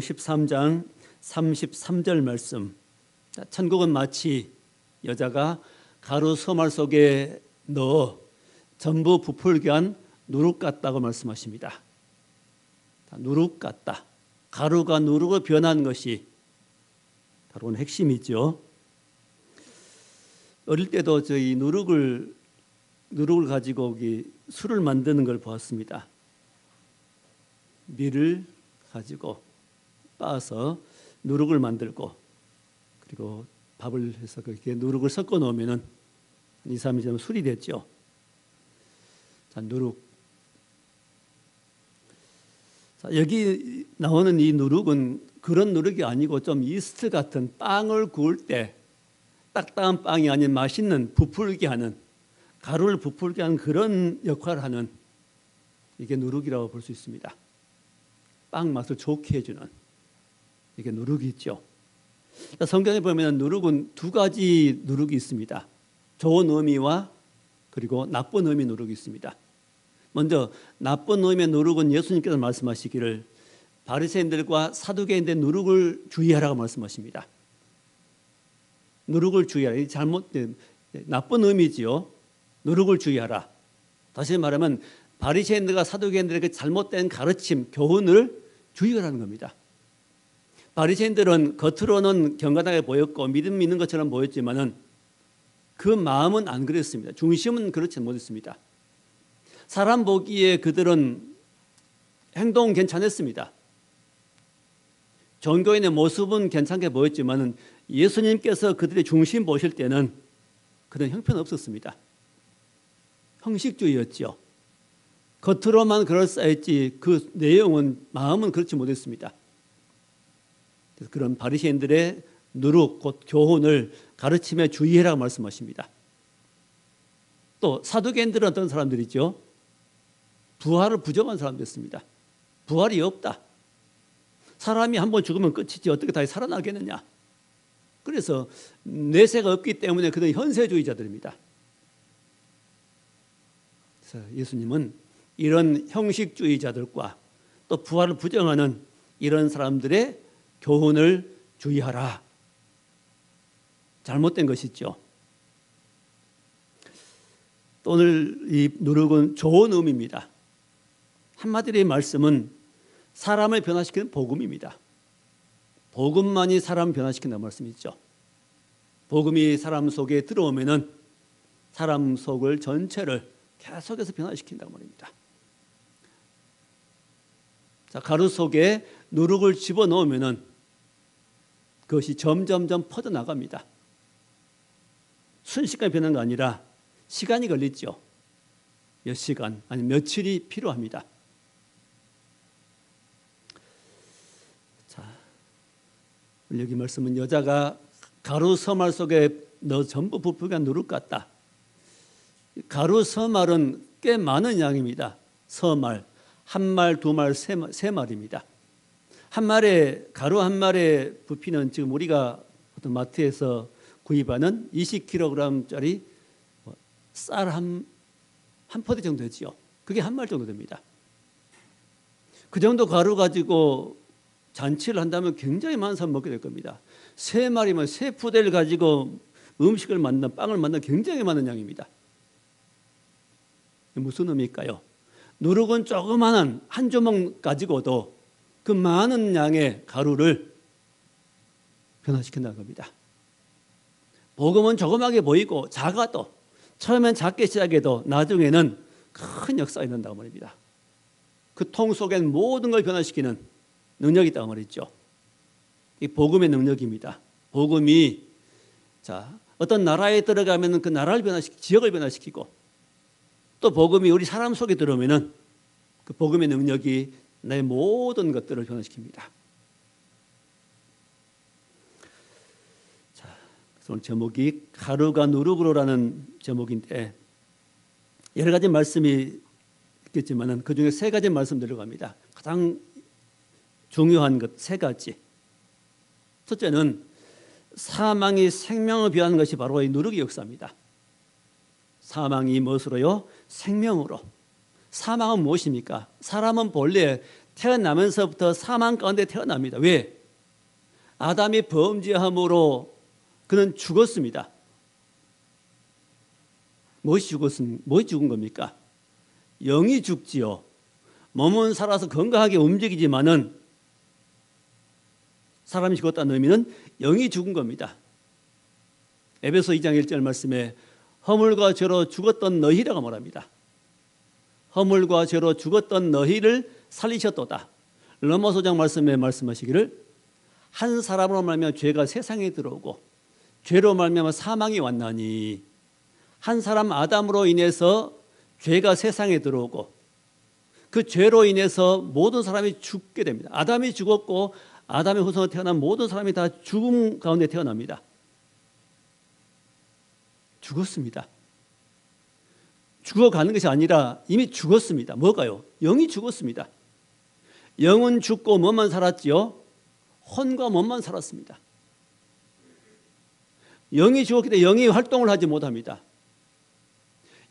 13장 33절 말씀. 천국은 마치 여자가 가루 소말 속에 넣어 전부 부풀게 한 누룩 같다고 말씀하십니다. 누룩 같다. 가루가 누룩으로 변한 것이 바로 핵심이죠. 어릴 때도 저희 누룩을 가지고 술을 만드는 걸 보았습니다. 밀을 가지고 빻아서 누룩을 만들고 그리고 밥을 해서 그렇게 누룩을 섞어 놓으면은 한 2, 3일 지나면 술이 됐죠. 자, 누룩. 자, 여기 나오는 이 누룩은 그런 누룩이 아니고 좀 이스트 같은 빵을 구울 때 딱딱한 빵이 아닌 맛있는 부풀게 하는 가루를 부풀게 하는 그런 역할을 하는 이게 누룩이라고 볼 수 있습니다. 빵 맛을 좋게 해주는 이게 누룩이 있죠. 성경에 보면 누룩은 두 가지 누룩이 있습니다. 좋은 의미와 그리고 나쁜 의미 누룩이 있습니다. 먼저 나쁜 의미의 누룩은 예수님께서 말씀하시기를 바리새인들과 사두개인들의 누룩을 주의하라고 말씀하십니다. 누룩을 주의하라. 잘못된 나쁜 의미지요. 누룩을 주의하라. 다시 말하면 바리새인들과 사두개인들에게 잘못된 가르침, 교훈을 주의하라는 겁니다. 바리새인들은 겉으로는 경건하게 보였고 믿음 있는 것처럼 보였지만은 그 마음은 안 그랬습니다. 중심은 그렇지 못했습니다. 사람 보기에 그들은 행동은 괜찮았습니다. 종교인의 모습은 괜찮게 보였지만은 예수님께서 그들의 중심 보실 때는 그들은 형편없었습니다. 형식주의였죠. 겉으로만 그럴싸했지 그 내용은 마음은 그렇지 못했습니다. 그래서 그런 바리새인들의 누룩 곧 교훈을 가르침에 주의해라고 말씀하십니다. 또 사두개인들은 어떤 사람들이죠? 부활을 부정한 사람들이었습니다. 부활이 없다. 사람이 한번 죽으면 끝이지 어떻게 다시 살아나겠느냐. 그래서 내세가 없기 때문에 그들은 현세주의자들입니다. 그래서 예수님은 이런 형식주의자들과 또 부활을 부정하는 이런 사람들의 교훈을 주의하라. 잘못된 것이죠. 또 오늘 이 누룩은 좋은 의미입니다. 한마디로 이 말씀은 사람을 변화시키는 복음입니다. 복음만이 사람을 변화시킨다는 말씀이죠. 복음이 사람 속에 들어오면은 사람 속을 전체를 계속해서 변화시킨다는 말입니다. 자, 가루 속에 누룩을 집어넣으면은 그것이 점점점 퍼져나갑니다. 순식간에 변하는 거 아니라 시간이 걸리죠. 몇 시간 아니면 며칠이 필요합니다. 자, 여기 말씀은 여자가 가루 서말 속에 넣어 전부 부풀게 한 누룩 같다. 가루 서말은 꽤 많은 양입니다. 서말, 한 말, 두 말, 세 말입니다. 한 말에 가루 한 말에 부피는 지금 우리가 어떤 마트에서 구입하는 20kg짜리 쌀 한 포대 정도 되지요. 그게 한 말 정도 됩니다. 그 정도 가루 가지고 잔치를 한다면 굉장히 많은 사람 먹게 될 겁니다. 세 마리면 세 푸대를 가지고 음식을 만든 빵을 만든 굉장히 많은 양입니다. 무슨 의미일까요? 누룩은 조그마한 한 조목 가지고도 그 많은 양의 가루를 변화시킨다는 겁니다. 복음은 조그맣게 보이고 작아도 처음엔 작게 시작해도 나중에는 큰 역사가 있는다고 말입니다. 그 통 속엔 모든 걸 변화시키는 능력이 있다고 말이죠. 이 복음의 능력입니다. 복음이 어떤 나라에 들어가면 그 나라를 변화시키고 지역을 변화시키고 또 복음이 우리 사람 속에 들어오면은 그 복음의 능력이 내 모든 것들을 변화시킵니다. 자, 그래서 오늘 제목이 가루가 누룩으로라는 제목인데 여러 가지 말씀이 있겠지만은 그 중에 세 가지 말씀 들어갑니다. 가장 중요한 것 세 가지. 첫째는 사망이 생명을 비하는 것이 바로 이 누룩의 역사입니다. 사망이 무엇으로요? 생명으로. 사망은 무엇입니까? 사람은 본래 태어나면서부터 사망 가운데 태어납니다. 왜? 아담이 범죄함으로 그는 죽었습니다. 무엇이 죽은 겁니까? 영이 죽지요. 몸은 살아서 건강하게 움직이지만은 사람이 죽었다는 의미는 영이 죽은 겁니다. 에베소 2장 1절 말씀에 허물과 죄로 죽었던 너희라고 말합니다. 허물과 죄로 죽었던 너희를 살리셨도다. 로마서 5장 말씀에 말씀하시기를 한 사람으로 말미암아 죄가 세상에 들어오고 죄로 말미암아 사망이 왔나니 한 사람 아담으로 인해서 죄가 세상에 들어오고 그 죄로 인해서 모든 사람이 죽게 됩니다. 아담이 죽었고 아담의 후손으로 태어난 모든 사람이 다 죽음 가운데 태어납니다. 죽었습니다. 죽어가는 것이 아니라 이미 죽었습니다. 뭐가요? 영이 죽었습니다. 영은 죽고 몸만 살았지요. 혼과 몸만 살았습니다. 영이 죽었기 때문에 영이 활동을 하지 못합니다.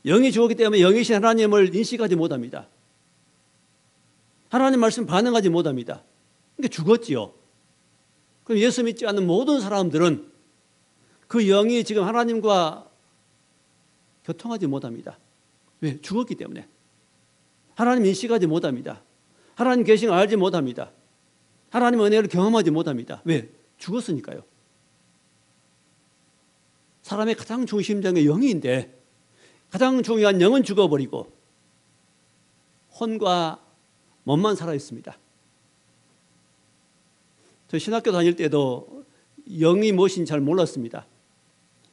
영이 죽었기 때문에 영이신 하나님을 인식하지 못합니다. 하나님 말씀 반응하지 못합니다. 그러니까 죽었지요. 그럼 예수 믿지 않는 모든 사람들은 그 영이 지금 하나님과 교통하지 못합니다. 왜? 죽었기 때문에. 하나님 인식하지 못합니다. 하나님 계신 걸 알지 못합니다. 하나님 은혜를 경험하지 못합니다. 왜? 죽었으니까요. 사람의 가장 중심적인 영인데 가장 중요한 영은 죽어버리고 혼과 몸만 살아있습니다. 저 신학교 다닐 때도 영이 무엇인지 잘 몰랐습니다.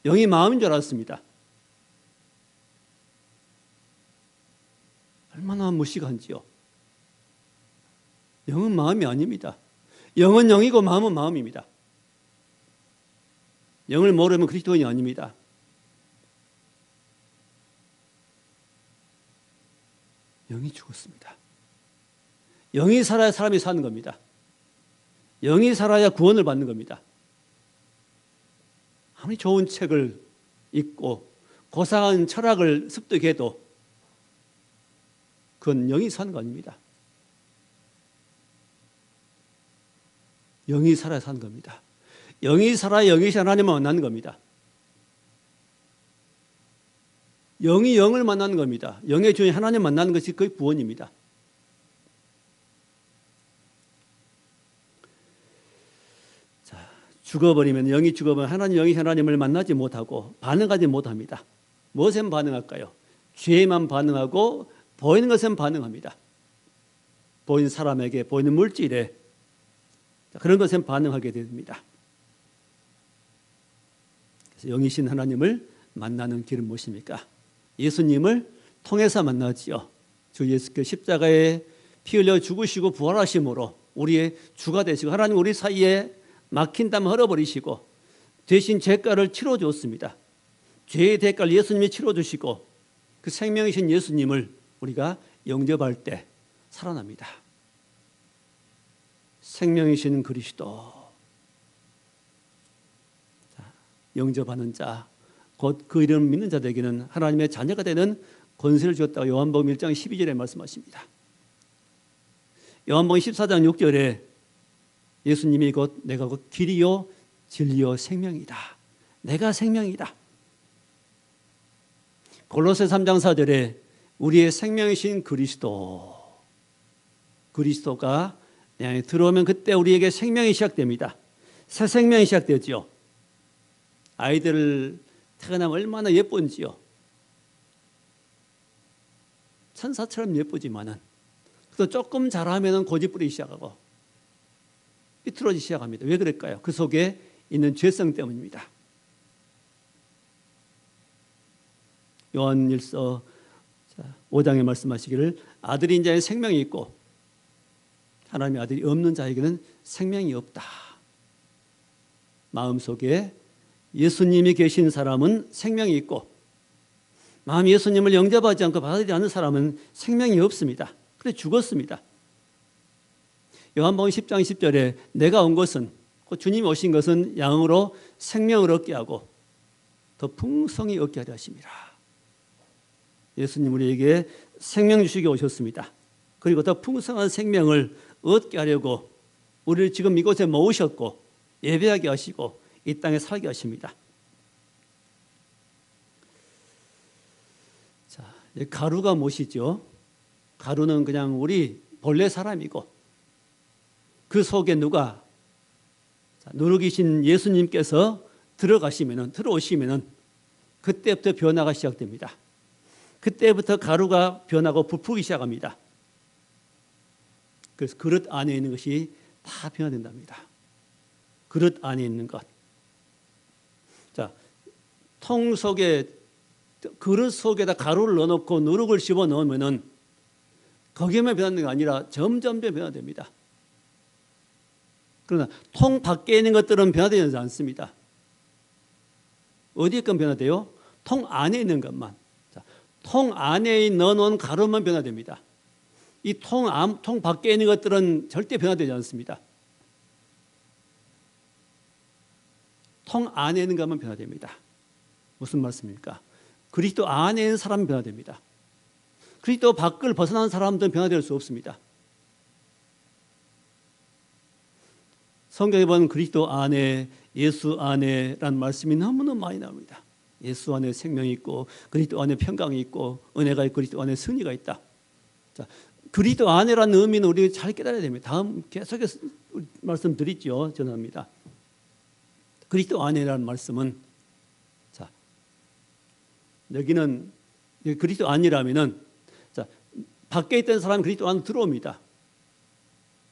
영이 마음인 줄 알았습니다. 얼마나 무식한지요. 영은 마음이 아닙니다. 영은 영이고 마음은 마음입니다. 영을 모르면 그리스도인이 아닙니다. 영이 죽었습니다. 영이 살아야 사람이 사는 겁니다. 영이 살아야 구원을 받는 겁니다. 아무리 좋은 책을 읽고 고상한 철학을 습득해도 그건 영이 사는 거 아닙니다. 영이 살아야 사는 겁니다. 영이 살아야 영이신 하나님을 만나는 겁니다. 영이 영을 만나는 겁니다. 영의 주인 하나님 만나는 것이 거의 구원입니다. 자, 죽어버리면 영이 죽어버리면 하나님 영이 하나님을 만나지 못하고 반응하지 못합니다. 무엇에 반응할까요? 죄에만 반응하고 보이는 것엔 반응합니다. 보이는 사람에게 보이는 물질에 그런 것엔 반응하게 됩니다. 그래서 영이신 하나님을 만나는 길은 무엇입니까? 예수님을 통해서 만나지요. 주 예수께서 십자가에 피 흘려 죽으시고 부활하심으로 우리의 주가 되시고 하나님 우리 사이에 막힌 담을 헐어버리시고 대신 죄가를 치러주었습니다. 죄의 대가를 예수님이 치러주시고 그 생명이신 예수님을 우리가 영접할 때 살아납니다. 생명이신 그리스도 영접하는 자 곧 그 이름을 믿는 자들에게는 하나님의 자녀가 되는 권세를 주었다고 요한복음 1장 12절에 말씀하십니다. 요한복음 14장 6절에 예수님이 곧 내가 곧 길이요 진리요 생명이다. 내가 생명이다. 골로새 3장 4절에 우리의 생명이신 그리스도가 내 안에 들어오면 그때 우리에게 생명이 시작됩니다. 새 생명이 시작되죠. 아이들 태어나면 얼마나 예쁜지요. 천사처럼 예쁘지만은 또 조금 자라면은 고집부리기 시작하고 삐뚤어지기 시작합니다. 왜 그럴까요? 그 속에 있는 죄성 때문입니다. 요한일서 5장에 말씀하시기를 아들인 자의 생명이 있고 하나님의 아들이 없는 자에게는 생명이 없다. 마음속에 예수님이 계신 사람은 생명이 있고 마음 예수님을 영접하지 않고 받아들이지 않는 사람은 생명이 없습니다. 그래 죽었습니다. 요한복음 10장 10절에 내가 온 것은 곧 주님이 오신 것은 양으로 생명을 얻게 하고 더 풍성히 얻게 하려 하심이라. 예수님 우리에게 생명 주시기 오셨습니다. 그리고 더 풍성한 생명을 얻게 하려고 우리를 지금 이곳에 모으셨고 예배하게 하시고 이 땅에 살게 하십니다. 자, 가루가 무엇이죠? 가루는 그냥 우리 본래 사람이고 그 속에 누가 누룩이신 예수님께서 들어오시면은 그때부터 변화가 시작됩니다. 그때부터 가루가 변하고 부풀기 시작합니다. 그래서 그릇 안에 있는 것이 다 변화된답니다. 그릇 안에 있는 것. 자, 통 속에 그릇 속에다 가루를 넣어놓고 누룩을 집어 넣으면은 거기에만 변하는 게 아니라 점점 변화됩니다. 그러나 통 밖에 있는 것들은 변화되지 않습니다. 어디에 건 변화돼요? 통 안에 있는 것만. 자, 통 안에 넣어놓은 가루만 변화됩니다. 이 통 밖에 있는 것들은 절대 변화되지 않습니다. 통 안에 있는 것만 변화됩니다. 무슨 말씀입니까? 그리스도 안에 있는 사람은 변화됩니다. 그리스도 밖을 벗어난 사람들은 변화될 수 없습니다. 성경에 보면 그리스도 안에, 예수 안에라는 말씀이 너무너무 많이 나옵니다. 예수 안에 생명이 있고 그리스도 안에 평강이 있고 은혜가 있고 그리스도 안에 승리가 있다. 자, 그리스도 안에라는 의미는 우리가 잘 깨달아야 됩니다. 다음 계속해서 말씀드리죠. 전합니다. 그리스도 안에라는 말씀은 자, 여기는 그리스도 안이라면은 자, 밖에 있던 사람이 그리스도 안으로 들어옵니다.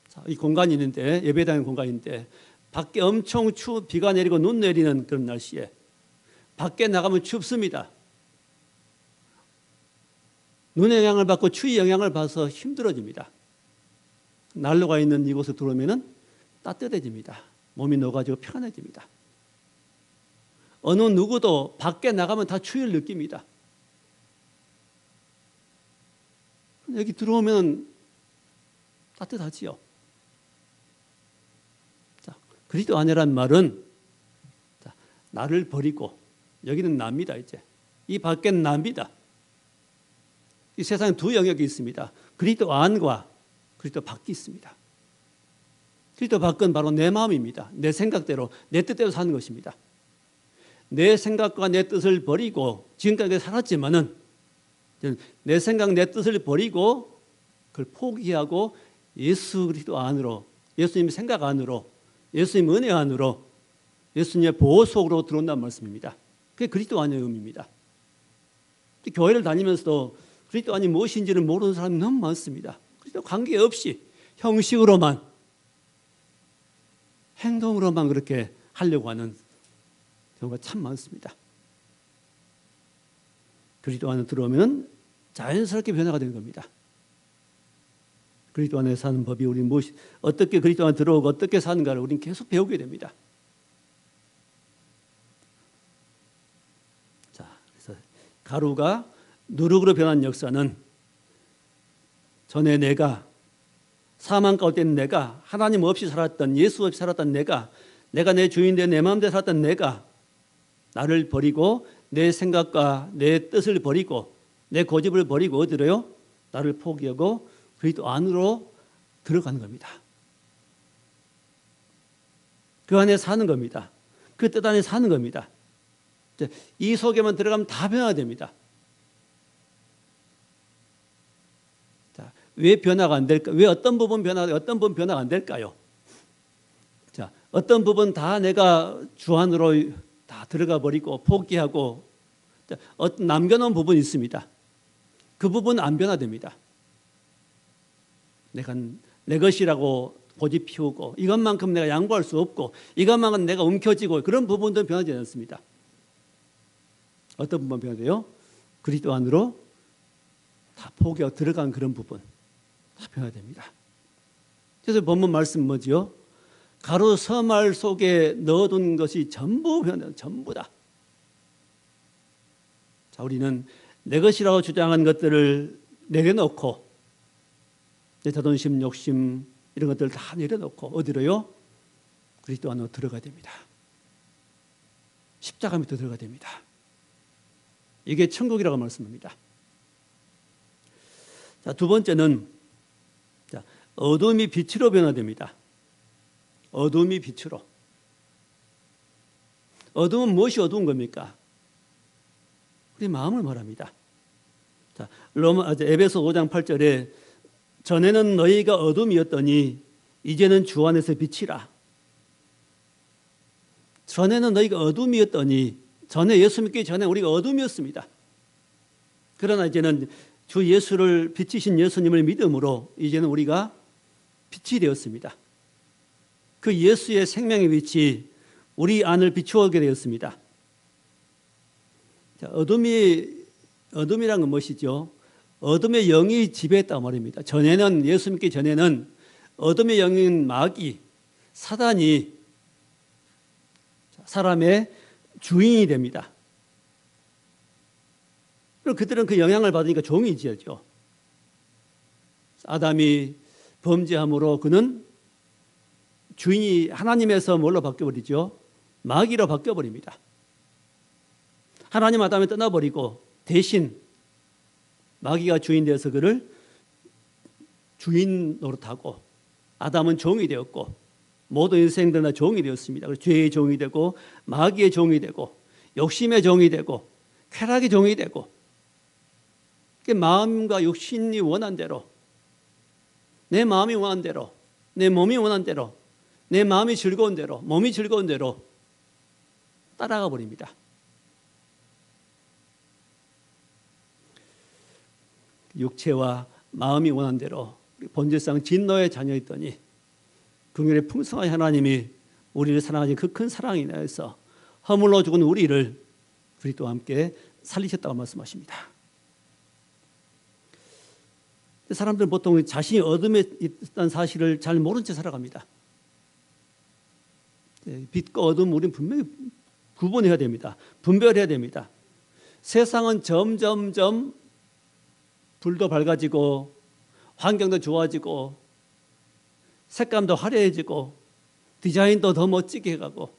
자, 이 공간이 있는데 예배당의 공간인데 밖에 엄청 비가 내리고 눈 내리는 그런 날씨에 밖에 나가면 춥습니다. 눈의 영향을 받고 추위 영향을 받아서 힘들어집니다. 난로가 있는 이곳에 들어오면 따뜻해집니다. 몸이 녹아지고 편안해집니다. 어느 누구도 밖에 나가면 다 추위를 느낍니다. 여기 들어오면 따뜻하지요. 자, 그리스도 안에란 말은 자, 나를 버리고 여기는 납니다. 이제 이 밖에는 납니다. 이 세상에 두 영역이 있습니다. 그리스도 안과 그리스도 밖이 있습니다. 그리스도 밖은 바로 내 마음입니다. 내 생각대로 내 뜻대로 사는 것입니다. 내 생각과 내 뜻을 버리고 지금까지 살았지만은 내 생각 내 뜻을 버리고 그걸 포기하고 예수 그리스도 안으로 예수님의 생각 안으로 예수님 은혜 안으로 예수님의 보호 속으로 들어온다는 말씀입니다. 그게 그리스도 안의 의미입니다. 교회를 다니면서도 그리스도 안이 무엇인지를 모르는 사람이 너무 많습니다. 그리스도 관계없이 형식으로만 행동으로만 그렇게 하려고 하는 경우가 참 많습니다. 그리스도 안에 들어오면 자연스럽게 변화가 되는 겁니다. 그리스도 안에 사는 법이 우리 어떻게 그리스도 안에 들어오고 어떻게 사는가를 우리는 계속 배우게 됩니다. 자, 그래서 가루가 누룩으로 변한 역사는 전에 내가 사망 가운데 있는 내가 하나님 없이 살았던 예수 없이 살았던 내가 내 주인된 내 마음대로 살았던 내가 나를 버리고 내 생각과 내 뜻을 버리고 내 고집을 버리고 어디로요? 나를 포기하고 그리스도 안으로 들어가는 겁니다. 그 안에 사는 겁니다. 그 뜻 안에 사는 겁니다. 이 속에만 들어가면 다 변화됩니다. 자, 왜 변화가 안 될까? 왜 어떤 부분 변화가 안 될까요? 자, 어떤 부분 다 내가 주 안으로 다 들어가 버리고 포기하고 남겨놓은 부분이 있습니다. 그 부분은 안 변화됩니다. 내가 내 것이라고 고집 피우고 이것만큼 내가 양보할 수 없고 이것만큼 내가 움켜쥐고 그런 부분들은 변하지 않습니다. 어떤 부분 변화돼요? 그리스도 안으로 다 포기하고 들어간 그런 부분 다 변화됩니다. 그래서 본문 말씀 뭐지요? 가루 서말 속에 넣어둔 것이 전부 변화돼요. 전부다. 자, 우리는 내 것이라고 주장한 것들을 내려놓고 내 자존심, 욕심 이런 것들을 다 내려놓고 어디로요? 그리스도 안으로 들어가야 됩니다. 십자가 밑으로 들어가야 됩니다. 이게 천국이라고 말씀합니다. 자, 두 번째는 어둠이 빛으로 변화됩니다. 어둠이 빛으로. 어둠은 무엇이 어두운 겁니까? 우리 마음을 말합니다. 자, 에베소 5장 8절에 전에는 너희가 어둠이었더니 이제는 주 안에서 빛이라. 전에는 너희가 어둠이었더니, 전에 예수 믿기 전에 우리가 어둠이었습니다. 그러나 이제는 주 예수를 빛이신 예수님을 믿음으로 이제는 우리가 빛이 되었습니다. 그 예수의 생명의 빛이 우리 안을 비추게 되었습니다. 자, 어둠이란 건 무엇이죠? 어둠의 영이 지배했단 말입니다. 전에는, 예수 믿기 전에는 어둠의 영인 마귀, 사단이 사람의 주인이 됩니다. 그리고 그들은 그 영향을 받으니까 종이 되죠. 아담이 범죄함으로 그는 주인이 하나님에서 뭘로 바뀌어버리죠? 마귀로 바뀌어버립니다. 하나님 아담을 떠나버리고 대신 마귀가 주인 되어서 그를 주인 노릇하고, 아담은 종이 되었고 모든 인생들은 다 종이 되었습니다. 그래서 죄의 종이 되고 마귀의 종이 되고 욕심의 종이 되고 쾌락의 종이 되고, 마음과 욕심이 원한 대로, 내 마음이 원한 대로, 내 몸이 원한 대로, 내 마음이 즐거운 대로, 몸이 즐거운 대로 따라가 버립니다. 육체와 마음이 원한 대로 본질상 진노의 자녀였더니 긍휼의 풍성한 하나님이 우리를 사랑하신 그 큰 사랑에 인하여서 허물로 죽은 우리를 그리스도와 함께 살리셨다고 말씀하십니다. 사람들은 보통 자신이 어둠에 있다는 사실을 잘 모른 채 살아갑니다. 빛과 어둠, 우리는 분명히 구분해야 됩니다. 분별해야 됩니다. 세상은 점점점 불도 밝아지고 환경도 좋아지고 색감도 화려해지고 디자인도 더 멋지게 해가고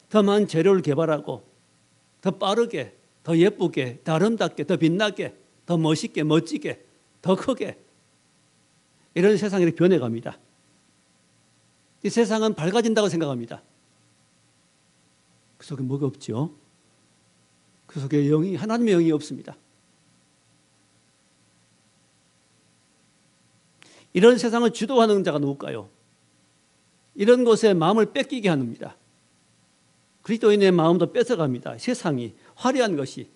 더 많은 재료를 개발하고 더 빠르게, 더 예쁘게, 더 아름답게, 더 빛나게, 더 멋있게, 멋지게, 더 크게, 이런 세상이 변해갑니다. 이 세상은 밝아진다고 생각합니다. 그 속에 뭐가 없죠? 그 속에 영이, 하나님의 영이 없습니다. 이런 세상을 주도하는 자가 누굴까요? 이런 것에 마음을 뺏기게 합니다. 그리스도인의 마음도 뺏어갑니다. 세상이, 화려한 것이,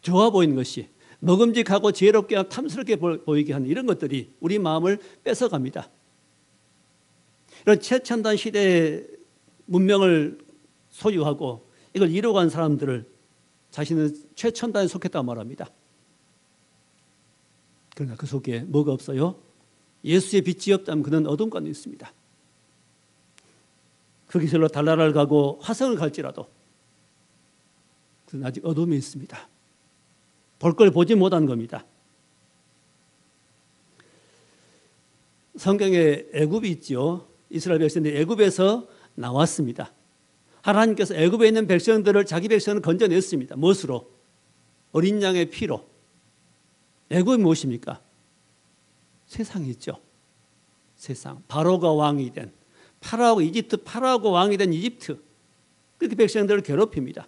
좋아 보이는 것이, 먹음직하고 지혜롭게 탐스럽게 보이게 하는 이런 것들이 우리 마음을 뺏어갑니다. 이런 최첨단 시대의 문명을 소유하고 이걸 이루어간 사람들을 자신은 최첨단에 속했다고 말합니다. 그러나 그 속에 뭐가 없어요? 예수의 빛이 없다면 그는 어둠 가운데 있습니다. 그 길로 달나라를 가고 화성을 갈지라도 그는 아직 어둠에 있습니다. 볼 걸 보지 못한 겁니다. 성경에 애굽이 있죠. 이스라엘 백성들이 애굽에서 나왔습니다. 하나님께서 애굽에 있는 백성들을, 자기 백성을 건져냈습니다. 무엇으로? 어린 양의 피로. 애굽이 무엇입니까? 세상이 있죠. 세상. 바로가 왕이 된, 파라오가 왕이 된 이집트. 그렇게 백성들을 괴롭힙니다.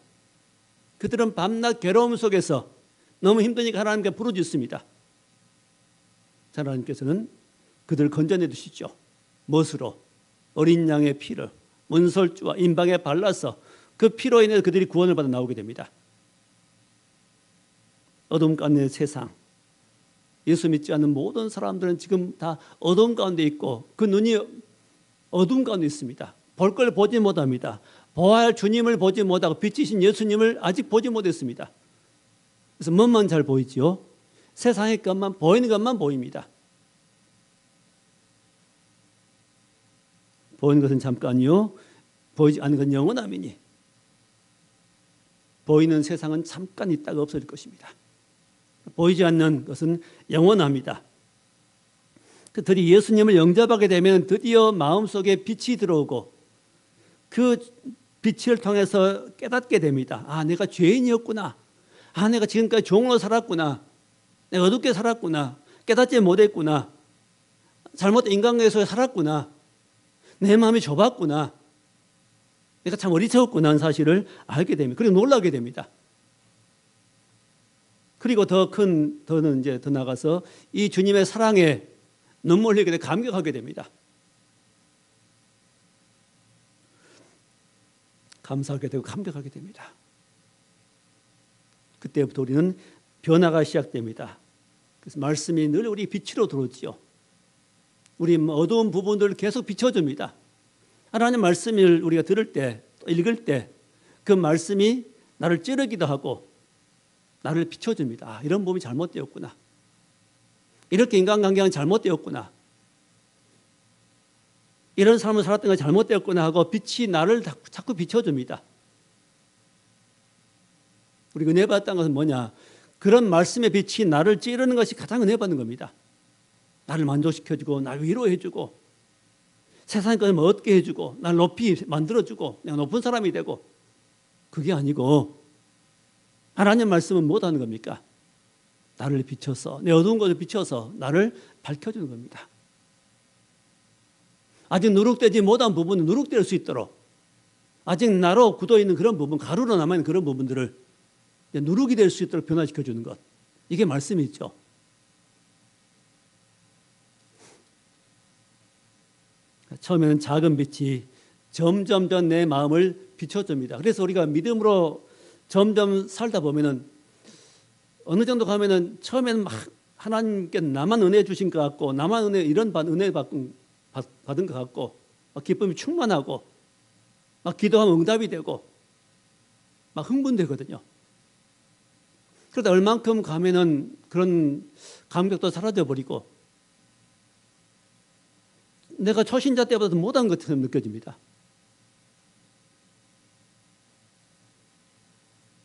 그들은 밤낮 괴로움 속에서 너무 힘드니까 하나님께 부르짖습니다. 하나님께서는 그들을 건져내 주시죠. 무엇으로? 어린 양의 피를 문설주와 임방에 발라서 그 피로 인해 그들이 구원을 받아 나오게 됩니다. 어둠 가운데 세상, 예수 믿지 않는 모든 사람들은 지금 다 어둠 가운데 있고 그 눈이 어둠 가운데 있습니다. 볼 걸 보지 못합니다. 보아야 할 주님을 보지 못하고 빛이신 예수님을 아직 보지 못했습니다. 그래서 뭐만 잘 보이지요? 세상의 것만, 보이는 것만 보입니다. 보이는 것은 잠깐이요, 보이지 않는 건 영원함이니 보이는 세상은 잠깐 있다가 없어질 것입니다. 보이지 않는 것은 영원합니다. 그들이 예수님을 영접하게 되면 드디어 마음속에 빛이 들어오고 그 빛을 통해서 깨닫게 됩니다. 아, 내가 죄인이었구나. 아, 내가 지금까지 종으로 살았구나. 내가 어둡게 살았구나. 깨닫지 못했구나. 잘못된 인간관계에서 살았구나. 내 마음이 좁았구나. 내가 참 어리석었구나 하는 사실을 알게 됩니다. 그리고 놀라게 됩니다. 그리고 더는 이제 더 나가서 이 주님의 사랑에 눈물 흘리게 되고 감격하게 됩니다. 감사하게 되고 감격하게 됩니다. 그때부터 우리는 변화가 시작됩니다. 그래서 말씀이 늘 우리 빛으로 들어오지요. 우리 어두운 부분들을 계속 비춰줍니다. 하나님 말씀을 우리가 들을 때, 읽을 때 그 말씀이 나를 찌르기도 하고 나를 비춰줍니다. 아, 이런 부분이 잘못되었구나. 이렇게 인간관계가 잘못되었구나. 이런 삶을 살았던 게 잘못되었구나 하고 빛이 나를 자꾸 비춰줍니다. 우리 은혜 받았다는 것은 뭐냐? 그런 말씀의 빛이 나를 찌르는 것이 가장 은혜 받는 겁니다. 나를 만족시켜주고 나를 위로해주고 세상의 것을 얻게 해주고 나를 높이 만들어주고 내가 높은 사람이 되고 그게 아니고 하나님 말씀은 못하는 겁니까? 나를 비춰서 내 어두운 것을 비춰서 나를 밝혀주는 겁니다. 아직 누룩되지 못한 부분은 누룩될 수 있도록 아직 나로 굳어있는 그런 부분, 가루로 남아있는 그런 부분들을 누룩이 될 수 있도록 변화시켜주는 것. 이게 말씀이 있죠. 처음에는 작은 빛이 점점 내 마음을 비춰줍니다. 그래서 우리가 믿음으로 점점 살다 보면은 어느 정도 가면은 처음에는 막 하나님께 나만 은혜 주신 것 같고 나만 은혜 받은 것 같고 막 기쁨이 충만하고 막 기도하면 응답이 되고 막 흥분되거든요. 그러다 얼만큼 가면은 그런 감격도 사라져 버리고 내가 초신자 때보다 못한 것처럼 느껴집니다.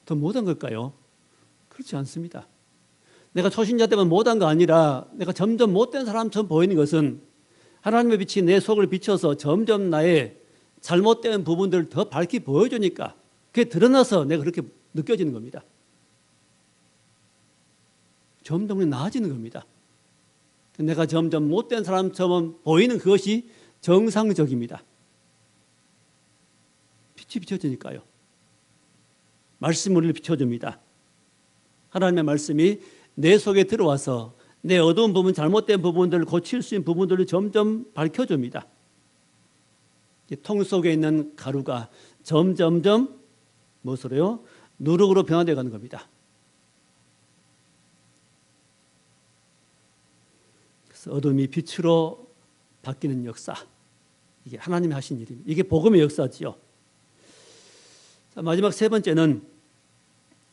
더 못한 걸까요? 그렇지 않습니다. 내가 초신자 때보다 못한 거 아니라 내가 점점 못된 사람처럼 보이는 것은 하나님의 빛이 내 속을 비춰서 점점 나의 잘못된 부분들을 더 밝히 보여주니까 그게 드러나서 내가 그렇게 느껴지는 겁니다. 점점 나아지는 겁니다. 내가 점점 못된 사람처럼 보이는 그것이 정상적입니다. 빛이 비춰지니까요. 말씀이 우리를 비춰줍니다. 하나님의 말씀이 내 속에 들어와서 내 어두운 부분, 잘못된 부분들을 고칠 수 있는 부분들을 점점 밝혀줍니다. 통 속에 있는 가루가 점점점 무엇으로요? 누룩으로 변화되어 가는 겁니다. 그래서 어둠이 빛으로 바뀌는 역사. 이게 하나님이 하신 일입니다. 이게 복음의 역사지요. 자, 마지막 세 번째는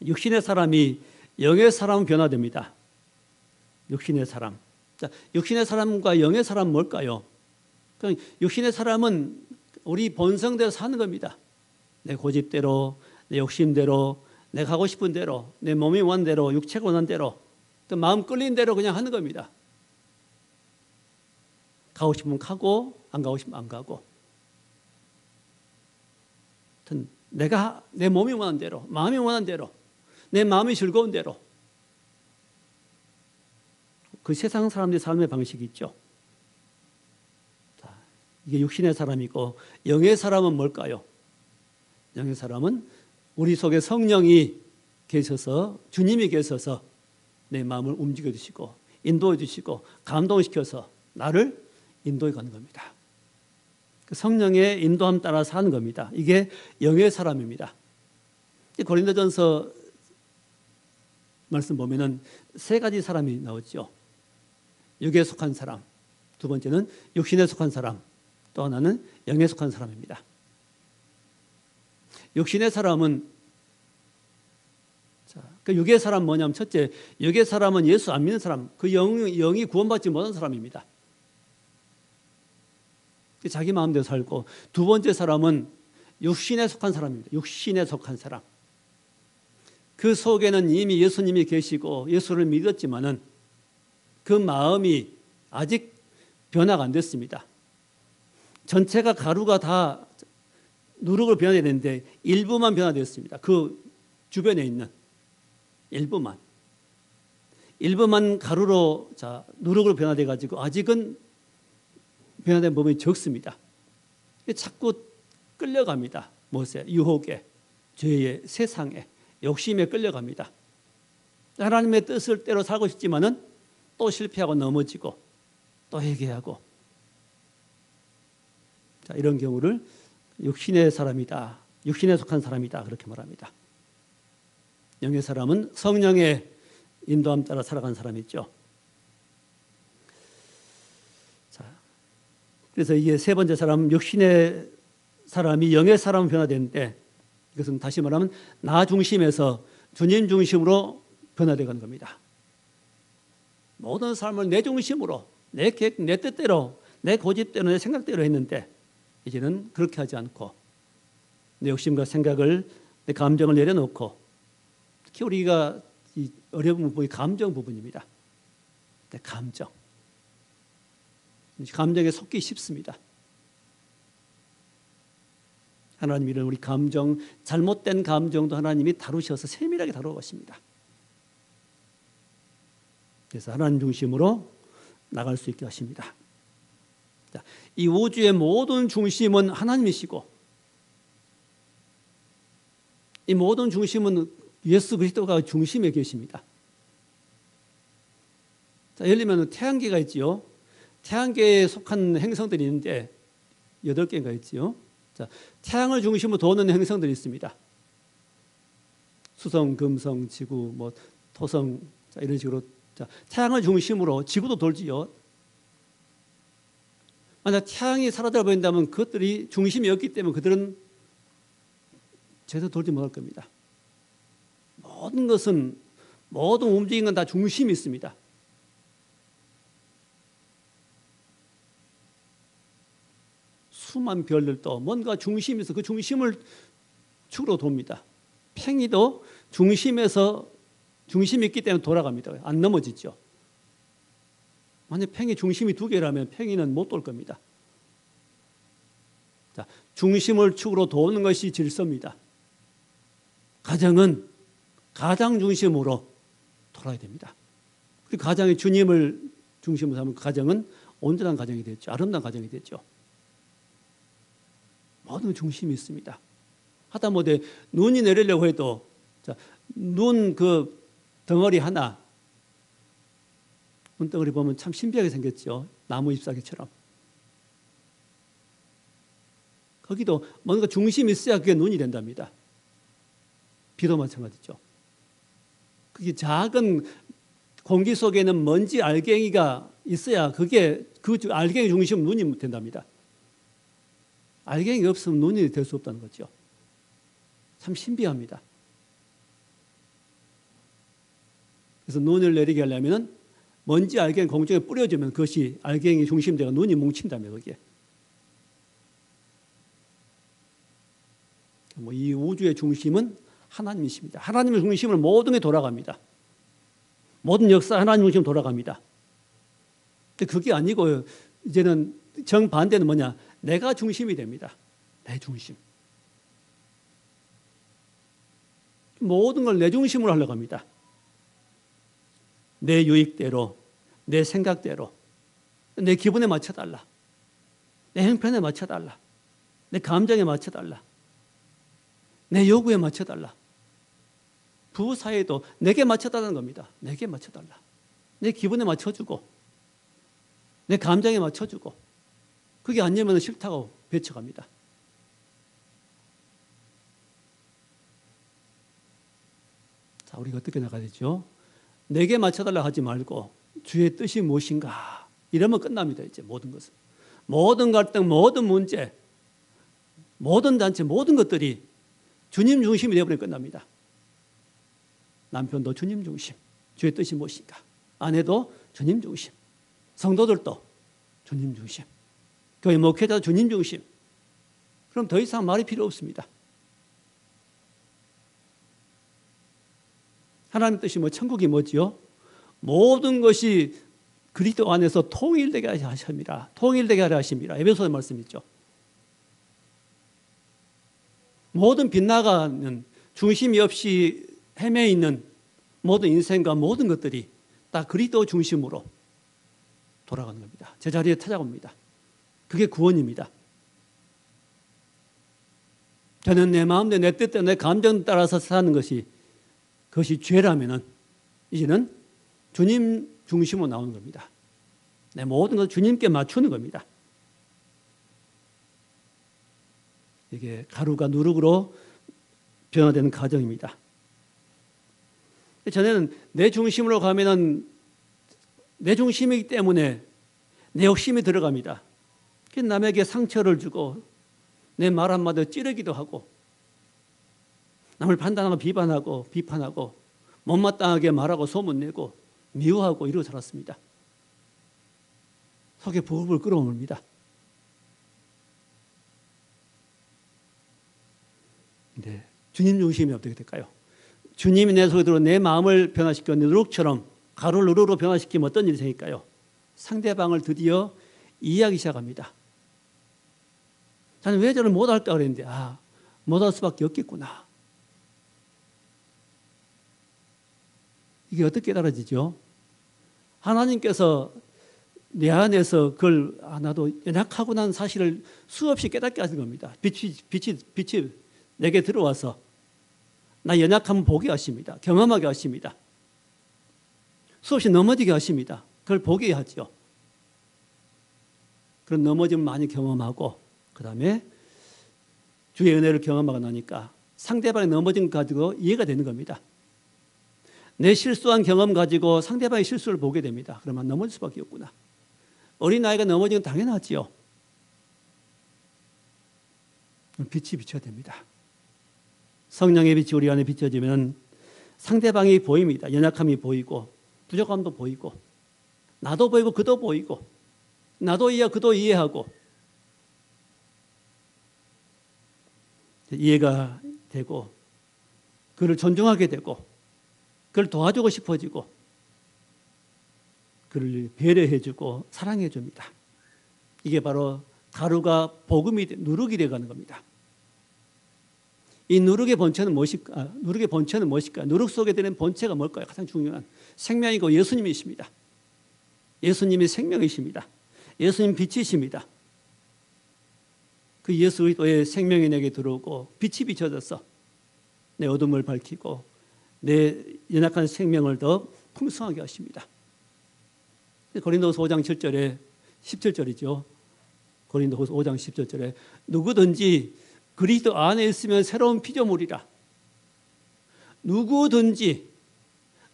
육신의 사람이 영의 사람으로 변화됩니다. 육신의 사람. 자, 육신의 사람과 영의 사람은 뭘까요? 그러니까 육신의 사람은 우리 본성대로 사는 겁니다. 내 고집대로, 내 욕심대로, 내가 하고 싶은 대로, 내 몸이 원하는 대로, 육체가 원하는 대로, 또 마음 끌린 대로 그냥 하는 겁니다. 가고 싶으면 가고 안 가고 싶으면 안 가고. 내가 내 몸이 원하는 대로, 마음이 원하는 대로, 내 마음이 즐거운 대로. 그 세상 사람들의 삶의 방식이 있죠. 자, 이게 육신의 사람이고 영의 사람은 뭘까요? 영의 사람은 우리 속에 성령이 계셔서 주님이 계셔서 내 마음을 움직여 주시고 인도해 주시고 감동시켜서 나를 인도해 가는 겁니다. 그 성령의 인도함 따라 사는 겁니다. 이게 영의 사람입니다. 고린도전서 말씀 보면은 세 가지 사람이 나오죠. 육에 속한 사람, 두 번째는 육신에 속한 사람, 또 하나는 영에 속한 사람입니다. 육신의 사람은 그 육의 사람 뭐냐면 첫째, 육의 사람은 예수 안 믿는 사람, 그 영이 구원받지 못한 사람입니다. 자기 마음대로 살고, 두 번째 사람은 육신에 속한 사람입니다. 육신에 속한 사람. 그 속에는 이미 예수님이 계시고 예수를 믿었지만은 그 마음이 아직 변화가 안 됐습니다. 전체가 가루가 다 누룩으로 변해야 되는데 일부만 변화되었습니다. 그 주변에 있는 일부만. 일부만 가루로 누룩으로 변화돼 가지고 아직은 변화된 부분이 적습니다. 자꾸 끌려갑니다. 무엇에? 유혹에, 죄에, 세상에, 욕심에 끌려갑니다. 하나님의 뜻을 대로 살고 싶지만은 또 실패하고 넘어지고 또 회개하고, 이런 경우를 육신의 사람이다, 육신에 속한 사람이다, 그렇게 말합니다. 영의 사람은 성령의 인도함 따라 살아가는 사람이죠. 그래서 이게 세 번째 사람, 육신의 사람이 영의 사람으로 변화되는데, 이것은 다시 말하면 나 중심에서 주님 중심으로 변화되는 겁니다. 모든 삶을 내 중심으로, 내 계획, 내 뜻대로, 내 고집대로, 내 생각대로 했는데 이제는 그렇게 하지 않고 내 욕심과 생각을, 내 감정을 내려놓고, 특히 우리가 이 어려운 부분이 감정 부분입니다. 내 감정. 감정에 속기 쉽습니다. 하나님 이런 우리 감정, 잘못된 감정도 하나님이 다루셔서 세밀하게 다루어가십니다. 그래서 하나님 중심으로 나갈 수 있게 하십니다. 이 우주의 모든 중심은 하나님이시고, 이 모든 중심은 예수 그리스도가 중심에 계십니다. 예를 들면 태양계가 있지요. 태양계에 속한 행성들이 있는데 8개가 있지요. 태양을 중심으로 도는 행성들이 있습니다. 수성, 금성, 지구, 토성, 이런 식으로 태양을 중심으로 지구도 돌지요. 만약 태양이 사라져 버린다면 그것들이 중심이 없기 때문에 그들은 제대로 돌지 못할 겁니다. 모든 것은, 모든 움직이는 건 다 중심이 있습니다. 수만 별들도 뭔가 중심이 있어 그 중심을 축으로 돕니다. 팽이도 중심에서, 중심이 있기 때문에 돌아갑니다. 안 넘어지죠. 만약 팽이 중심이 2개라면 팽이는 못 돌 겁니다. 중심을 축으로 도는 것이 질서입니다. 가정은 가장 중심으로 돌아야 됩니다. 그 가장이 주님을 중심으로 하면 그 가정은 온전한 가정이 됐죠. 아름다운 가정이 됐죠. 모든 중심이 있습니다. 하다못해 눈이 내리려고 해도 눈 그 덩어리 하나, 눈덩어리 보면 참 신비하게 생겼죠. 나무 잎사귀처럼. 거기도 뭔가 중심이 있어야 그게 눈이 된답니다. 비도 마찬가지죠. 그게 작은 공기 속에는 먼지 알갱이가 있어야 그게 그 알갱이 중심 눈이 된답니다. 알갱이가 없으면 눈이 될 수 없다는 거죠. 참 신비합니다. 그래서 눈을 내리게 하려면 먼지 알갱이 공중에 뿌려주면 그것이 알갱이 중심되고 눈이 뭉친다며 거기에. 이 우주의 중심은 하나님이십니다. 하나님의 중심으로 모든 게 돌아갑니다. 모든 역사 하나님 중심으로 돌아갑니다. 근데 그게 아니고 이제는 정반대는 뭐냐? 내가 중심이 됩니다. 내 중심. 모든 걸 내 중심으로 하려고 합니다. 내 유익대로, 내 생각대로, 내 기분에 맞춰달라. 내 형편에 맞춰달라. 내 감정에 맞춰달라. 내 요구에 맞춰달라. 부부 사이에도 내게 맞춰달라는 겁니다. 내게 맞춰달라. 내 기분에 맞춰주고, 내 감정에 맞춰주고, 그게 안 되면 싫다고 배척합니다. 자, 우리가 어떻게 나가야 되죠? 내게 맞춰달라 하지 말고 주의 뜻이 무엇인가 이러면 끝납니다. 이제 모든 것은, 모든 갈등, 모든 문제, 모든 단체, 모든 것들이 주님 중심이 되어버리면 끝납니다. 남편도 주님 중심, 주의 뜻이 무엇인가. 아내도 주님 중심, 성도들도 주님 중심, 교회 목회자도 주님 중심. 그럼 더 이상 말이 필요 없습니다. 하나님 뜻이 천국이 뭐지요? 모든 것이 그리스도 안에서 통일되게 하십니다. 통일되게 하려 하십니다. 에베소서 말씀 있죠. 모든 빗나가는 중심이 없이 헤매 있는 모든 인생과 모든 것들이 다 그리스도 중심으로 돌아가는 겁니다. 제자리에 찾아옵니다. 그게 구원입니다. 저는 내 마음대로 내 뜻대로 내 감정 따라서 사는 그것이 죄라면은 이제는 주님 중심으로 나오는 겁니다. 내 모든 것을 주님께 맞추는 겁니다. 이게 가루가 누룩으로 변화되는 과정입니다. 전에는 내 중심으로 가면은 내 중심이기 때문에 내 욕심이 들어갑니다. 남에게 상처를 주고 내 말 한마디로 찌르기도 하고 남을 판단하고 비판하고 못마땅하게 말하고 소문내고 미워하고 이러고 살았습니다. 속에 부글부글 끓어옵니다. 근데 주님 중심이 어떻게 될까요? 주님이 내 속에 들어 내 마음을 변화시켜 누룩처럼 가루를 누룩으로 변화시키면 어떤 일이 생길까요? 상대방을 드디어 이해하기 시작합니다. 저는 왜 저를 못할까 그랬는데 못할 수밖에 없겠구나. 이게 어떻게 깨달아지죠? 하나님께서 내 안에서 그걸 나도 연약하구나 하는 사실을 수없이 깨닫게 하신 겁니다. 빛이 내게 들어와서 나 연약함을 보게 하십니다. 경험하게 하십니다. 수없이 넘어지게 하십니다. 그걸 보게 하죠. 그런 넘어짐을 많이 경험하고 그 다음에 주의 은혜를 경험하고 나니까 상대방의 넘어짐 가지고 이해가 되는 겁니다. 내 실수한 경험 가지고 상대방의 실수를 보게 됩니다. 그러면 넘어질 수밖에 없구나. 어린아이가 넘어지는 건 당연하지요. 빛이 비춰야 됩니다. 성령의 빛이 우리 안에 비춰지면 상대방이 보입니다. 연약함이 보이고 부족함도 보이고 나도 보이고 그도 보이고 나도 이해하고 그도 이해하고 이해가 되고 그를 존중하게 되고 그를 도와주고 싶어지고 그를 배려해주고 사랑해줍니다. 이게 바로 가루가 누룩이 되어가는 겁니다. 이 누룩의 본체는 무엇일까? 누룩 속에 드는 본체가 뭘까요? 가장 중요한 생명이고 예수님이십니다. 예수님이 생명이십니다. 예수님 빛이십니다. 그 예수 그리스도의 생명이 내게 들어오고 빛이 비춰져서 내 어둠을 밝히고 내 연약한 생명을 더 풍성하게 하십니다. 고린도후서 5장 7절에 17절이죠. 고린도후서 5장 17절에 누구든지 그리스도 안에 있으면 새로운 피조물이라. 누구든지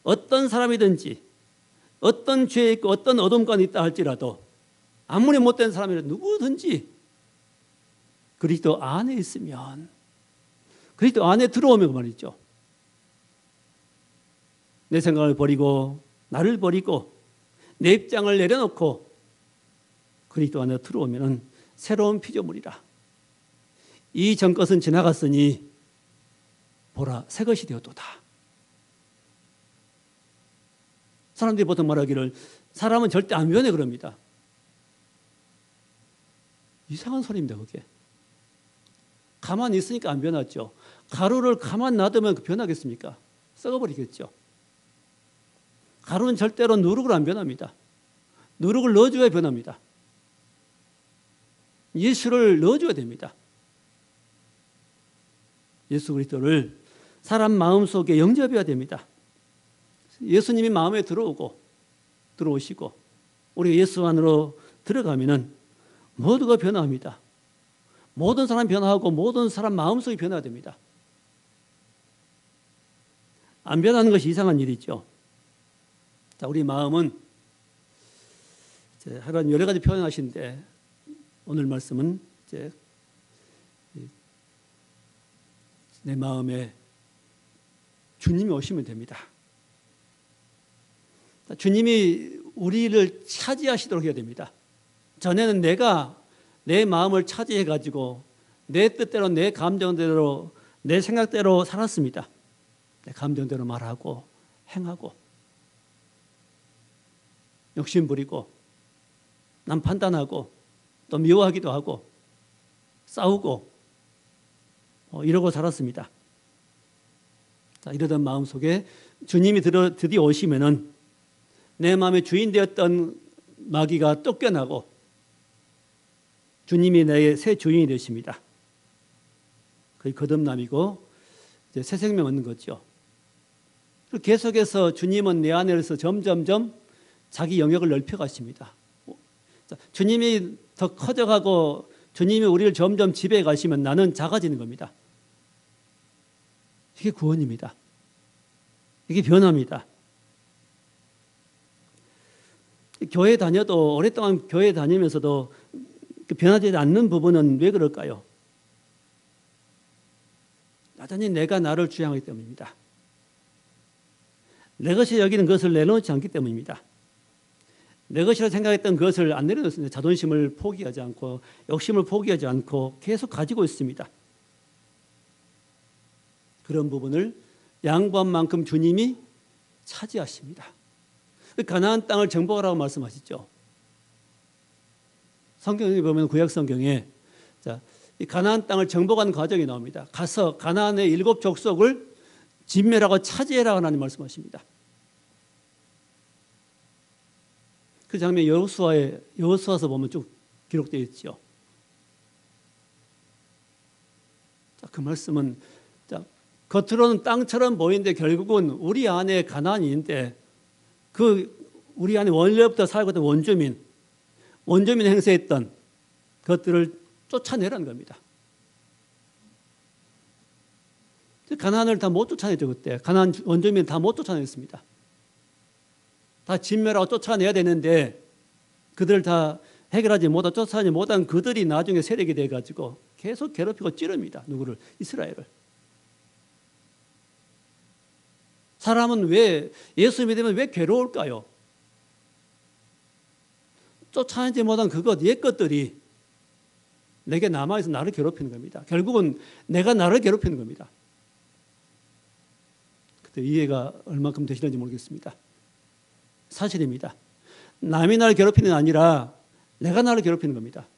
어떤 사람이든지 어떤 죄에 있고 어떤 어둠관이 있다 할지라도 아무리 못된 사람이라도 누구든지 그리스도 안에 있으면 그리스도 안에 들어오면 말이죠. 내 생각을 버리고 나를 버리고 내 입장을 내려놓고 그리스도 안에 들어오면 새로운 피조물이라. 이 전 것은 지나갔으니 보라 새 것이 되었도다. 사람들이 보통 말하기를 사람은 절대 안 변해 그럽니다. 이상한 소리입니다. 그게. 가만히 있으니까 안 변하죠. 가루를 가만 놔두면 변하겠습니까? 썩어버리겠죠. 가루는 절대로 누룩을 안 변합니다. 누룩을 넣어줘야 변합니다. 예수를 넣어줘야 됩니다. 예수 그리스도를 사람 마음속에 영접해야 됩니다. 예수님이 마음에 들어오시고 우리가 예수 안으로 들어가면은 모두가 변화합니다. 모든 사람 변화하고 모든 사람 마음속이 변화됩니다. 안 변하는 것이 이상한 일이죠. 자, 우리 마음은 하나님 여러 가지 표현하시는데 오늘 말씀은 이제 내 마음에 주님이 오시면 됩니다. 주님이 우리를 차지하시도록 해야 됩니다. 전에는 내가 내 마음을 차지해가지고 내 뜻대로 내 감정대로 내 생각대로 살았습니다. 내 감정대로 말하고 행하고 욕심 부리고 남 판단하고 또 미워하기도 하고 싸우고 이러고 살았습니다. 자, 이러던 마음속에 주님이 드디어 오시면은 내 마음의 주인 되었던 마귀가 쫓겨나고 주님이 나의 새 주인이 되십니다. 그게 거듭남이고 이제 새 생명 얻는 거죠. 그리고 계속해서 주님은 내 안에서 점점점 자기 영역을 넓혀 가십니다. 주님이 더 커져가고 주님이 우리를 점점 지배해 가시면 나는 작아지는 겁니다. 이게 구원입니다. 이게 변화입니다. 교회 다녀도 오랫동안 교회 다니면서도 변화되지 않는 부분은 왜 그럴까요? 여전히 내가 나를 주장하기 때문입니다. 내 것이 여기는 것을 내놓지 않기 때문입니다. 내 것이라 생각했던 것을 안 내려놓습니다. 자존심을 포기하지 않고 욕심을 포기하지 않고 계속 가지고 있습니다. 그런 부분을 양보한 만큼 주님이 차지하십니다. 가나안 땅을 정복하라고 말씀하시죠. 성경에 보면 구약 성경에 이 가나안 땅을 정복하는 과정이 나옵니다. 가서 가나안의 7 족속을 진멸하고 차지해라 하나님 말씀하십니다. 그 장면 여호수아서 보면 쭉 기록되어 있죠. 그 말씀은 겉으로는 땅처럼 보이는데 결국은 우리 안에 가나안이 있는데 그 우리 안에 원래부터 살고 있던 원주민 행세했던 것들을 쫓아내라는 겁니다. 가나안을 다 못 쫓아내죠. 그때 가나안 원주민 다 못 쫓아냈습니다. 다 진멸하고 쫓아내야 되는데 그들 다 해결하지 못하고 쫓아내지 못한 그들이 나중에 세력이 돼가지고 계속 괴롭히고 찌릅니다. 누구를? 이스라엘을. 사람은 왜 예수 믿으면 왜 괴로울까요? 쫓아내지 못한 그것, 옛 것들이 내게 남아있어 나를 괴롭히는 겁니다. 결국은 내가 나를 괴롭히는 겁니다. 그때 이해가 얼마큼 되시는지 모르겠습니다. 사실입니다. 남이 나를 괴롭히는 게 아니라 내가 나를 괴롭히는 겁니다.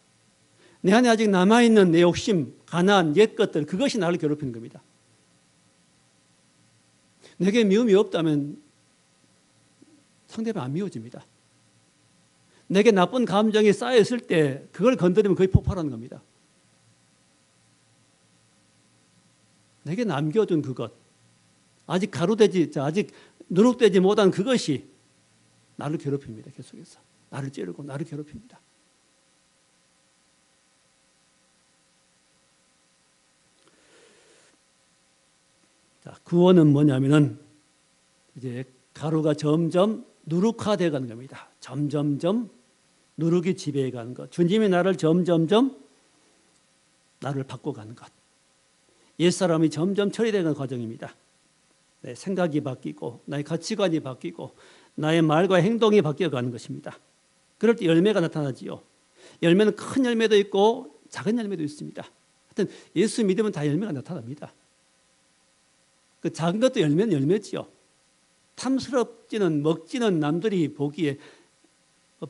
내 안에 아직 남아있는 내 욕심, 가난, 옛 것들, 그것이 나를 괴롭히는 겁니다. 내게 미움이 없다면 상대방 안 미워집니다. 내게 나쁜 감정이 쌓여있을 때 그걸 건드리면 거의 폭발하는 겁니다. 내게 남겨둔 그것, 아직 누룩되지 못한 그것이 나를 괴롭힙니다. 계속해서 나를 찌르고 나를 괴롭힙니다. 자, 구원은 뭐냐면은 이제 가루가 점점 누룩화되어 가는 겁니다. 점점점 누룩이 지배해 가는 것. 주님이 나를 점점점 나를 바꿔가는 것. 옛사람이 점점 처리되는 과정입니다. 내 생각이 바뀌고 나의 가치관이 바뀌고 나의 말과 행동이 바뀌어가는 것입니다. 그럴 때 열매가 나타나지요. 열매는 큰 열매도 있고 작은 열매도 있습니다. 하여튼 예수 믿으면 다 열매가 나타납니다. 그 작은 것도 열매는 열매지요. 탐스럽지는 먹지는 남들이 보기에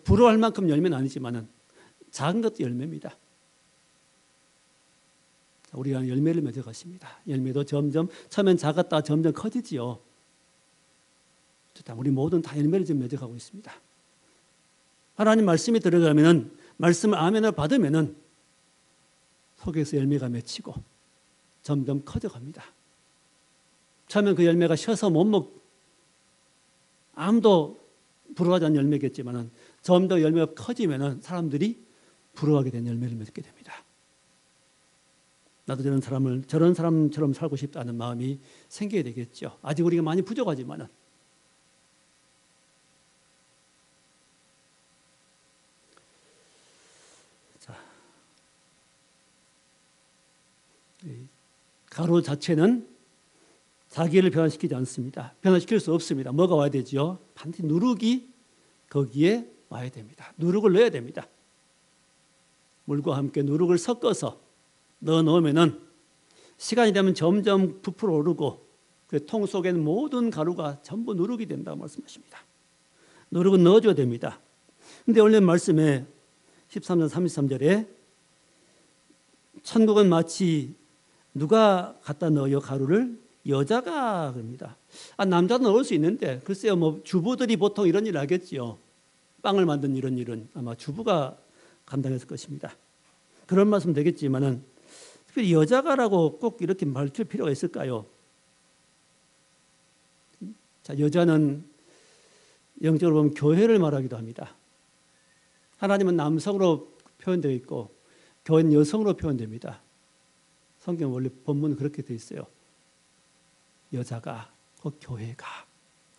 부러워할 만큼 열매는 아니지만은 작은 것도 열매입니다. 우리가 열매를 맺어가십니다. 열매도 점점 처음엔 작았다가 점점 커지지요. 우리 모두는 다 열매를 지금 맺어가고 있습니다. 하나님 말씀이 들어가면은 말씀을 아멘을 받으면은 속에서 열매가 맺히고 점점 커져갑니다. 처음엔 그 열매가 쉬어서 아무도 부러워하지 않는 열매겠지만은 점점 열매가 커지면은 사람들이 부러워하게 된 열매를 맺게 됩니다. 나도 저런 사람처럼 살고 싶다는 마음이 생겨야 되겠죠. 아직 우리가 많이 부족하지만은. 자, 가루 자체는 자기를 변화시키지 않습니다. 변화시킬 수 없습니다. 뭐가 와야 되죠? 반드시 누룩이 거기에 와야 됩니다. 누룩을 넣어야 됩니다. 물과 함께 누룩을 섞어서 넣어놓으면은 시간이 되면 점점 부풀어 오르고 그 통 속에는 모든 가루가 전부 누룩이 된다고 말씀하십니다. 누룩은 넣어줘야 됩니다. 그런데 원래 말씀에 13절 33절에 천국은 마치 누가 갖다 넣어요 가루를? 여자가 그럽니다. 남자는 넣을 수 있는데 글쎄요, 뭐 주부들이 보통 이런 일을 하겠지요. 빵을 만든 이런 일은 아마 주부가 감당했을 것입니다. 그런 말씀 되겠지만은 특별히 여자가라고 꼭 이렇게 밝힐 필요가 있을까요? 자, 여자는 영적으로 보면 교회를 말하기도 합니다. 하나님은 남성으로 표현되어 있고 교회는 여성으로 표현됩니다. 성경 원래 본문은 그렇게 되어 있어요. 여자가 곧 교회가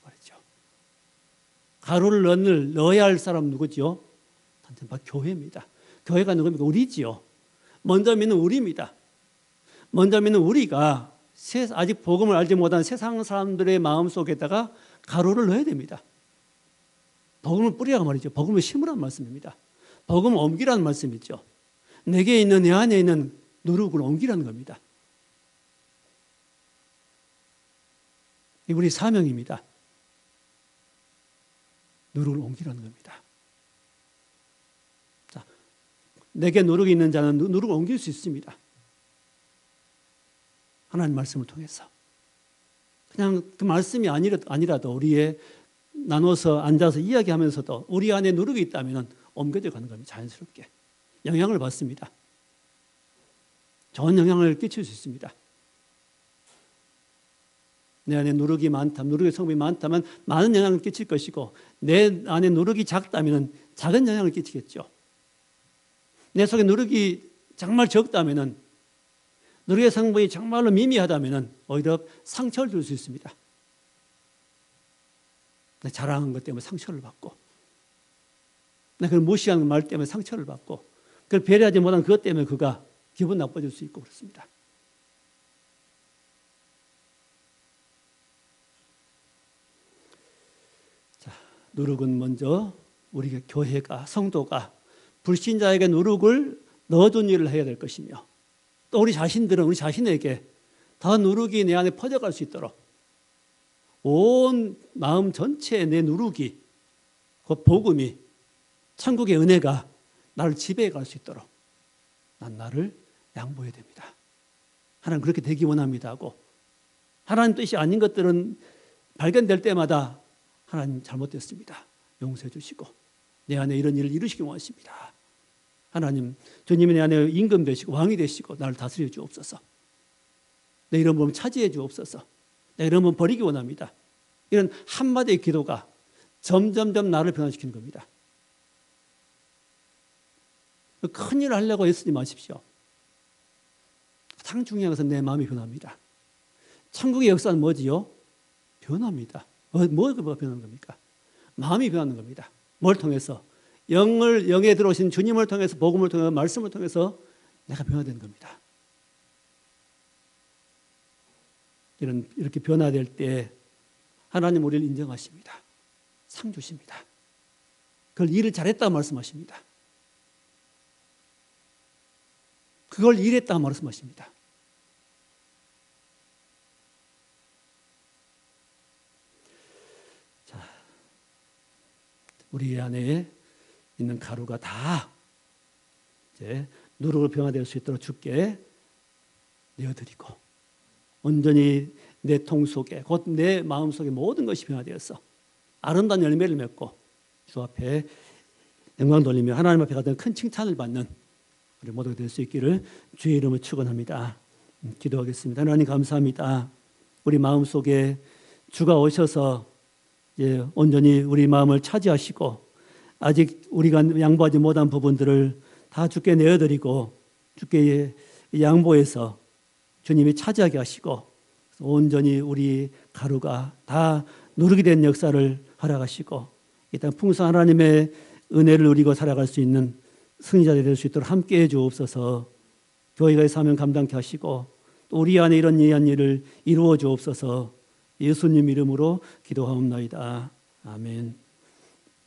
말이죠. 가루를 넣어야 할 사람 누구지요? 바로 교회입니다. 교회가 누굽니까? 우리지요. 먼저 믿는 우리입니다. 먼저 믿는 우리가 아직 복음을 알지 못한 세상 사람들의 마음속에다가 가루를 넣어야 됩니다. 복음을 뿌리라고 말이죠. 복음을 심으라는 말씀입니다. 복음을 옮기라는 말씀이죠. 내게 있는, 내 안에 있는 누룩을 옮기라는 겁니다. 우리 사명입니다. 누룩을 옮기라는 겁니다. 자, 내게 누룩이 있는 자는 누룩을 옮길 수 있습니다. 하나님 말씀을 통해서. 그냥 그 말씀이 아니라도 우리의 나눠서 앉아서 이야기하면서도 우리 안에 누룩이 있다면 옮겨져 가는 겁니다. 자연스럽게. 영향을 받습니다. 좋은 영향을 끼칠 수 있습니다. 내 안에 누룩이 많다면, 누룩의 성분이 많다면 많은 영향을 끼칠 것이고, 내 안에 누룩이 작다면 작은 영향을 끼치겠죠. 내 속에 누룩이 정말 적다면, 누룩의 성분이 정말로 미미하다면 오히려 상처를 줄 수 있습니다. 내 자랑한 것 때문에 상처를 받고, 내 그걸 무시하는 말 때문에 상처를 받고, 그걸 배려하지 못한 그것 때문에 그가 기분 나빠질 수 있고 그렇습니다. 자, 누룩은 먼저 우리 교회가, 성도가 불신자에게 누룩을 넣어준 일을 해야 될 것이며, 또 우리 자신들은 우리 자신에게 더 누룩이 내 안에 퍼져갈 수 있도록 온 마음 전체에 내 누룩이, 그 복음이, 천국의 은혜가 나를 지배해 갈 수 있도록 난 나를 양보해야 됩니다. 하나님 그렇게 되기 원합니다 하고, 하나님 뜻이 아닌 것들은 발견될 때마다 하나님 잘못됐습니다, 용서해 주시고 내 안에 이런 일을 이루시기 원하십니다. 하나님, 주님이 내 안에 임금 되시고 왕이 되시고 나를 다스려 주옵소서. 내 이런 몸 차지해 주옵소서. 내 이런 몸 버리기 원합니다. 이런 한마디의 기도가 점점점 나를 변화시키는 겁니다. 큰 일을 하려고 애쓰지 마십시오. 가장 중요한 것은 내 마음이 변합니다. 천국의 역사는 뭐지요? 변합니다. 뭐가 변하는 겁니까? 마음이 변하는 겁니다. 뭘 통해서? 영에 들어오신 주님을 통해서, 복음을 통해서, 말씀을 통해서 내가 변화되는 겁니다. 이렇게 변화될 때 하나님 우리를 인정하십니다. 상 주십니다. 그걸 일을 잘했다고 말씀하십니다. 그걸 일했다고 말씀하십니다. 자, 우리 안에 있는 가루가 다 이제 누룩으로 변화될 수 있도록 주께 내어드리고, 온전히 내 통 속에, 곧 내 마음 속에 모든 것이 변화되어서 아름다운 열매를 맺고 주 앞에 영광 돌리며 하나님 앞에 가장 큰 칭찬을 받는 우리 모두가 될 수 있기를 주의 이름으로 축원합니다. 기도하겠습니다. 하나님 감사합니다. 우리 마음 속에 주가 오셔서 이제 온전히 우리 마음을 차지하시고, 아직 우리가 양보하지 못한 부분들을 다 주께 내어드리고 주께 양보해서 주님이 차지하게 하시고, 온전히 우리 가루가 다 누르게 된 역사를 허락하시고, 일단 풍성한 하나님의 은혜를 누리고 살아갈 수 있는 승리자들이 될 수 있도록 함께해 주옵소서. 교회가 사명 감당케 하시고 또 우리 안에 이런 예한 일을 이루어 주옵소서. 예수님 이름으로 기도하옵나이다. 아멘.